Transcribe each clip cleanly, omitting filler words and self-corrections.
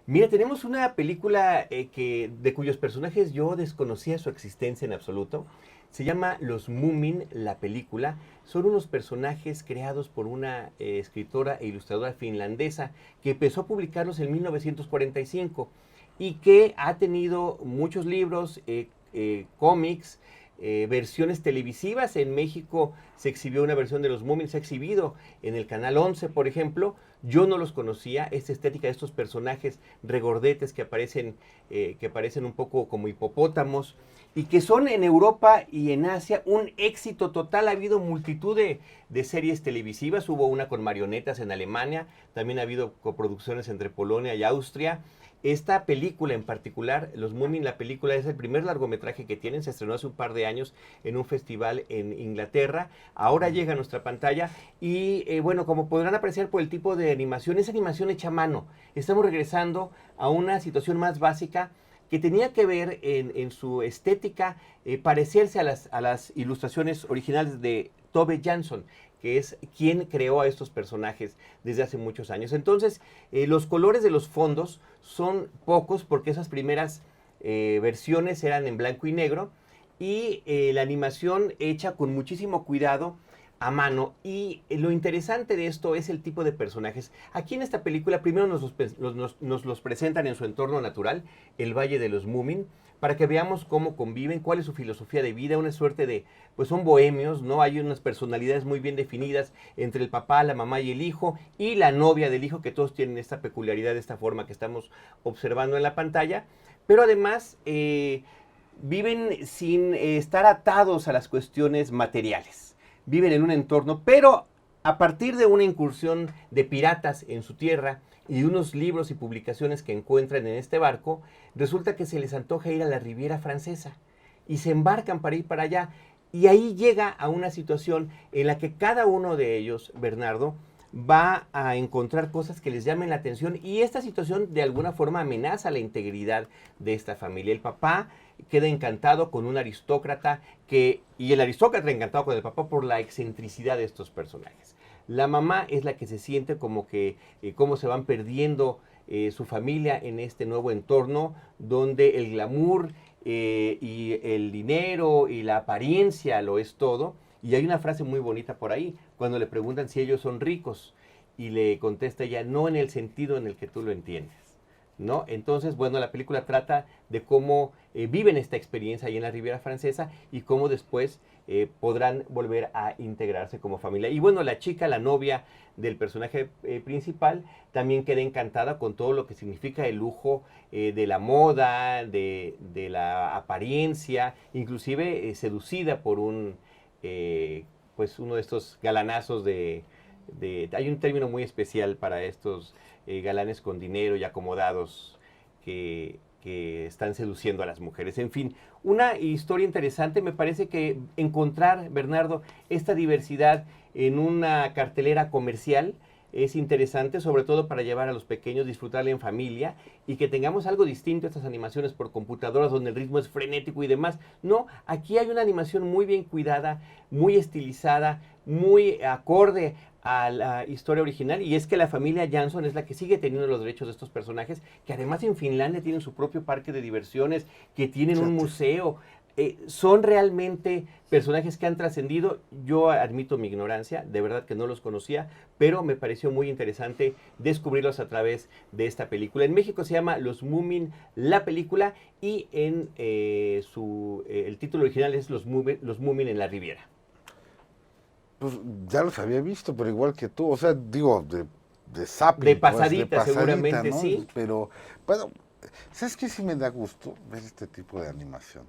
Mira, tenemos una película de cuyos personajes yo desconocía su existencia en absoluto. Se llama Los Moomin, la película. Son unos personajes creados por una escritora e ilustradora finlandesa que empezó a publicarlos en 1945 y que ha tenido muchos libros, cómics, versiones televisivas. En México se exhibió una versión de los Moomin, se ha exhibido en el Canal 11, por ejemplo. Yo no los conocía, esta estética de estos personajes regordetes que aparecen un poco como hipopótamos y que son en Europa y en Asia un éxito total. Ha habido multitud de series televisivas, hubo una con marionetas en Alemania, también ha habido coproducciones entre Polonia y Austria. Esta película en particular, Los Moomin, la película, es el primer largometraje que tienen, se estrenó hace un par de años en un festival en Inglaterra, ahora llega a nuestra pantalla y bueno, como podrán apreciar por el tipo de animación, es animación hecha a mano. Estamos regresando a una situación más básica que tenía que ver en su estética, parecerse a las ilustraciones originales de Tove Jansson, que es quien creó a estos personajes desde hace muchos años. Entonces, los colores de los fondos son pocos porque esas primeras versiones eran en blanco y negro y la animación hecha con muchísimo cuidado a mano. Y lo interesante de esto es el tipo de personajes. Aquí en esta película primero nos los presentan en su entorno natural, el Valle de los Moomin, para que veamos cómo conviven, cuál es su filosofía de vida, una suerte de, pues son bohemios, ¿no? Hay unas personalidades muy bien definidas entre el papá, la mamá y el hijo, y la novia del hijo, que todos tienen esta peculiaridad, de esta forma que estamos observando en la pantalla, pero además viven sin estar atados a las cuestiones materiales. Viven en un entorno, pero a partir de una incursión de piratas en su tierra y de unos libros y publicaciones que encuentran en este barco, resulta que se les antoja ir a la Riviera Francesa y se embarcan para ir para allá. Y ahí llega a una situación en la que cada uno de ellos, Bernardo, va a encontrar cosas que les llamen la atención y esta situación de alguna forma amenaza la integridad de esta familia. El papá queda encantado con un aristócrata y el aristócrata encantado con el papá por la excentricidad de estos personajes. La mamá es la que se siente como que cómo se van perdiendo su familia en este nuevo entorno donde el glamour y el dinero y la apariencia lo es todo. Y hay una frase muy bonita por ahí, cuando le preguntan si ellos son ricos, y le contesta ella, no en el sentido en el que tú lo entiendes, ¿no? Entonces, bueno, la película trata de cómo viven esta experiencia ahí en la Riviera Francesa y cómo después podrán volver a integrarse como familia. Y bueno, la chica, la novia del personaje principal, también queda encantada con todo lo que significa el lujo de la moda, de la apariencia, inclusive seducida por pues uno de estos galanazos hay un término muy especial para estos galanes con dinero y acomodados que están seduciendo a las mujeres. En fin, una historia interesante. Me parece que encontrar, Bernardo, esta diversidad en una cartelera comercial es interesante, sobre todo para llevar a los pequeños, disfrutarla en familia y que tengamos algo distinto a estas animaciones por computadoras donde el ritmo es frenético y demás. No, aquí hay una animación muy bien cuidada, muy estilizada, muy acorde a la historia original, y es que la familia Jansson es la que sigue teniendo los derechos de estos personajes, que además en Finlandia tienen su propio parque de diversiones, que tienen un Fíjate. museo. Son realmente personajes que han trascendido. Yo admito mi ignorancia, de verdad que no los conocía, pero me pareció muy interesante descubrirlos a través de esta película. En México se llama Los Moomin, la película, y en el título original es Los Moomin en la Riviera. Pues ya los había visto, pero igual que tú, o sea, digo, de De zapping, pues, de pasadita, pasadita, seguramente, ¿no? sí. Pero, bueno, ¿sabes qué? Sí me da gusto ver este tipo de animación,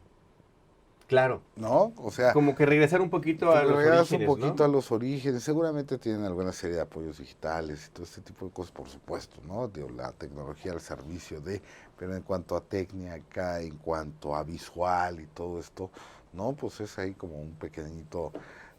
Claro. ¿no? O sea, Como que regresar un poquito que a me los regredas un orígenes, poquito ¿no? a los orígenes, seguramente tienen alguna serie de apoyos digitales y todo este tipo de cosas, por supuesto, ¿no? Digo, la tecnología al servicio de, pero en cuanto a técnica, en cuanto a visual y todo esto, ¿no? Pues es ahí como un pequeñito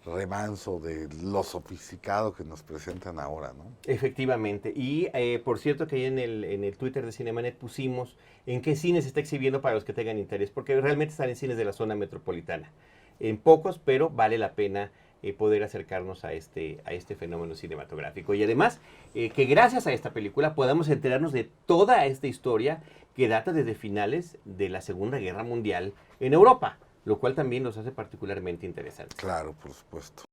remanso de lo sofisticado que nos presentan ahora, ¿no? Efectivamente. Y por cierto que ahí en el Twitter de Cinemanet pusimos en qué cines se está exhibiendo para los que tengan interés, porque realmente están en cines de la zona metropolitana. En pocos, pero vale la pena poder acercarnos a este fenómeno cinematográfico. Y además, que gracias a esta película podamos enterarnos de toda esta historia que data desde finales de la Segunda Guerra Mundial en Europa, lo cual también los hace particularmente interesantes. Claro, por supuesto.